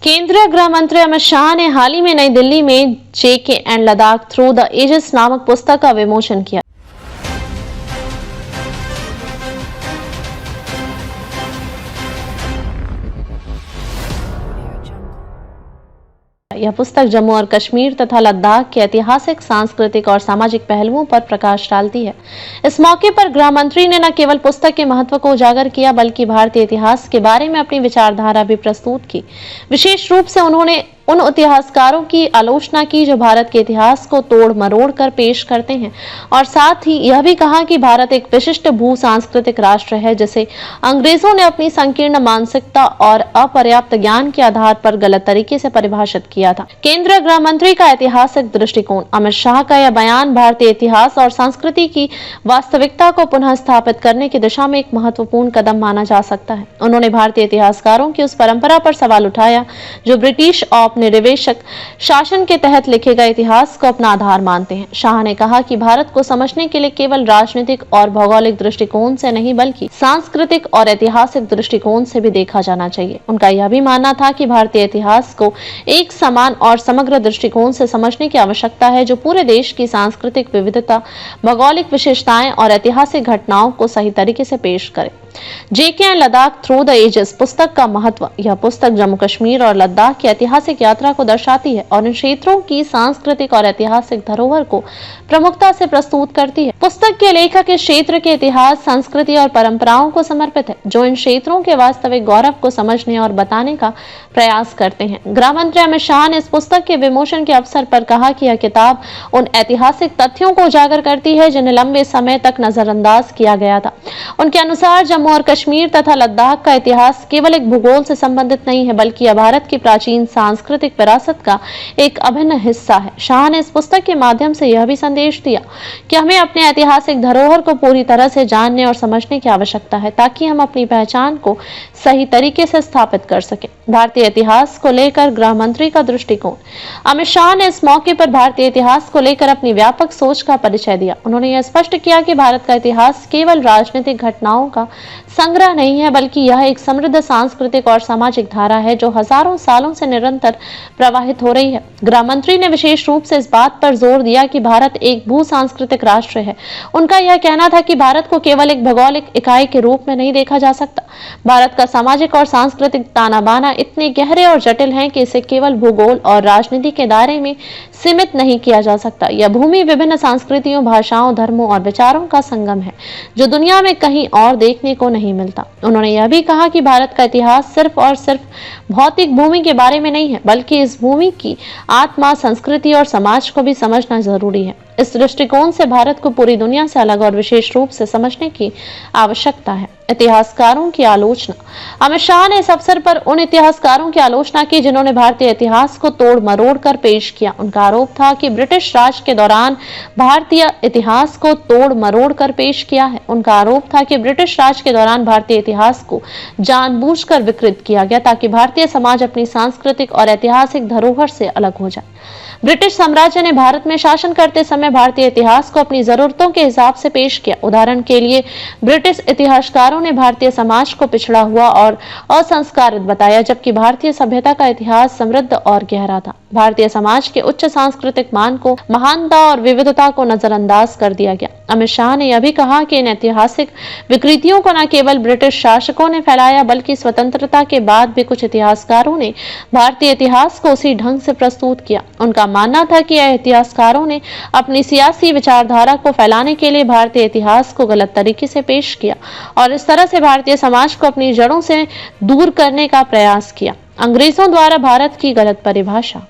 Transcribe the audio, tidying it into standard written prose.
केंद्रीय गृह मंत्री अमित शाह ने हाल ही में नई दिल्ली में J K and Ladakh through the ages नामक पुस्तक का विमोचन किया। यह पुस्तक जम्मू और कश्मीर तथा लद्दाख के ऐतिहासिक, सांस्कृतिक और सामाजिक पहलुओं पर प्रकाश डालती है। इस मौके पर गृह मंत्री ने न केवल पुस्तक के महत्व को उजागर किया बल्कि भारतीय इतिहास के बारे में अपनी विचारधारा भी प्रस्तुत की। विशेष रूप से उन्होंने उन इतिहासकारों की आलोचना की जो भारत के इतिहास को तोड़ मरोड़ कर पेश करते हैं और साथ ही यह भी कहा कि भारत एक विशिष्ट भू सांस्कृतिक राष्ट्र है जिसे अंग्रेजों ने अपनी संकीर्ण मानसिकता और अपर्याप्त ज्ञान के आधार पर गलत तरीके से परिभाषित किया था। केंद्रीय गृह मंत्री का ऐतिहासिक दृष्टिकोण। अमित शाह का यह बयान भारतीय इतिहास और संस्कृति की वास्तविकता को पुनः स्थापित करने की दिशा में एक महत्वपूर्ण कदम माना जा सकता है। उन्होंने भारतीय इतिहासकारों की उस परंपरा पर सवाल उठाया जो ब्रिटिश औपनिवेशिक शासन के तहत लिखे गए इतिहास को अपना आधार मानते हैं। शाह ने कहा कि भारत को समझने के लिए केवल राजनीतिक और भौगोलिक दृष्टिकोण से नहीं बल्कि सांस्कृतिक और ऐतिहासिक दृष्टिकोण से भी देखा जाना चाहिए। उनका यह भी मानना था कि भारतीय इतिहास को एक समान और समग्र दृष्टिकोण से समझने की आवश्यकता है जो पूरे देश की सांस्कृतिक विविधता, भौगोलिक विशेषताएं और ऐतिहासिक घटनाओं को सही तरीके से पेश करे। JK and Ladakh through the ages पुस्तक का महत्व। यह पुस्तक जम्मू कश्मीर और लद्दाख की ऐतिहासिक यात्रा को दर्शाती है और इन क्षेत्रों की सांस्कृतिक और ऐतिहासिक धरोहर को प्रमुखता से प्रस्तुत करती है। पुस्तक के लेखक इस क्षेत्र के इतिहास, संस्कृति और परंपराओं को समर्पित है जो इन क्षेत्रों के वास्तविक गौरव को समझने और बताने का प्रयास करते हैं। गृह मंत्री अमित शाह ने इस पुस्तक के विमोचन के अवसर पर कहा कि यह किताब उन ऐतिहासिक तथ्यों को उजागर करती है जिन्हें लंबे समय तक नजरअंदाज किया गया था। उनके अनुसार जम्मू और कश्मीर तथा लद्दाख का इतिहास केवल एक भूगोल से संबंधित नहीं है बल्कि यह भारत की प्राचीन सांस्कृतिक विरासत का एक अभिन्न हिस्सा है। शाह ने इस पुस्तक के माध्यम से यह भी संदेश दिया कि हमें अपने ऐतिहासिक धरोहर को पूरी तरह से जानने और समझने की आवश्यकता है ताकि हम अपनी पहचान को सही तरीके से स्थापित कर सकें। भारतीय इतिहास को लेकर गृह मंत्री का दृष्टिकोण। अमित शाह ने इस मौके पर भारतीय इतिहास को लेकर अपनी व्यापक सोच का परिचय दिया। उन्होंने यह स्पष्ट किया कि भारत का इतिहास केवल राजनीतिक घटनाओं का संग्रह नहीं है बल्कि यह एक समृद्ध सांस्कृतिक और सामाजिक धारा है जो हजारों सालों से निरंतर प्रवाहित हो रही है। गृह मंत्री ने विशेष रूप से इस बात पर जोर दिया कि भारत एक भू सांस्कृतिक राष्ट्र है। उनका यह कहना था कि भारत को केवल एक भौगोलिक इकाई के रूप में नहीं देखा जा सकता। भारत का सामाजिक और सांस्कृतिक ताना बाना इतने गहरे और जटिल हैं कि इसे केवल भूगोल और राजनीति के दायरे में सीमित नहीं किया जा सकता। यह भूमि विभिन्न संस्कृतियों, भाषाओं, धर्मों और विचारों का संगम है जो दुनिया में कहीं और देखने को नहीं मिलता। उन्होंने यह भी कहा कि भारत का इतिहास सिर्फ और सिर्फ भौतिक भूमि के बारे में नहीं है बल्कि इस भूमि की आत्मा, संस्कृति और समाज को भी समझना जरूरी है। इस दृष्टिकोण से भारत को पूरी दुनिया से अलग और विशेष रूप से समझने की आवश्यकता है। इतिहासकारों की आलोचना। अमित शाह ने इस अवसर पर उन इतिहासकारों की आलोचना की जिन्होंने भारतीय इतिहास को तोड़ मरोड़ कर पेश किया। उनका आरोप था कि ब्रिटिश राज के दौरान भारतीय इतिहास को तोड़ मरोड़ कर पेश किया है। उनका आरोप था कि ब्रिटिश राज के दौरान भारतीय इतिहास को जानबूझकर विकृत किया गया ताकि भारतीय समाज अपनी सांस्कृतिक और ऐतिहासिक धरोहर से अलग हो जाए। ब्रिटिश साम्राज्य ने भारत में शासन करते समय भारतीय इतिहास को अपनी जरूरतों के हिसाब से पेश किया। उदाहरण के लिए ब्रिटिश इतिहासकारों ने भारतीय समाज को पिछड़ा हुआ और असंस्कारित बताया जबकि भारतीय सभ्यता का इतिहास समृद्ध और गहरा था। भारतीय समाज के उच्च सांस्कृतिक मान को, महानता और विविधता को नजरअंदाज कर दिया गया। अमित शाह ने यह भी कहा कि इन ऐतिहासिक विकृतियों को न केवल ब्रिटिश शासकों ने फैलाया बल्कि स्वतंत्रता के बाद भी कुछ इतिहासकारों ने भारतीय इतिहास को उसी ढंग से प्रस्तुत किया। उनका मानना था कि इतिहासकारों ने अपनी सियासी विचारधारा को फैलाने के लिए भारतीय इतिहास को गलत तरीके से पेश किया और इस तरह से भारतीय समाज को अपनी जड़ों से दूर करने का प्रयास किया। अंग्रेजों द्वारा भारत की गलत परिभाषा।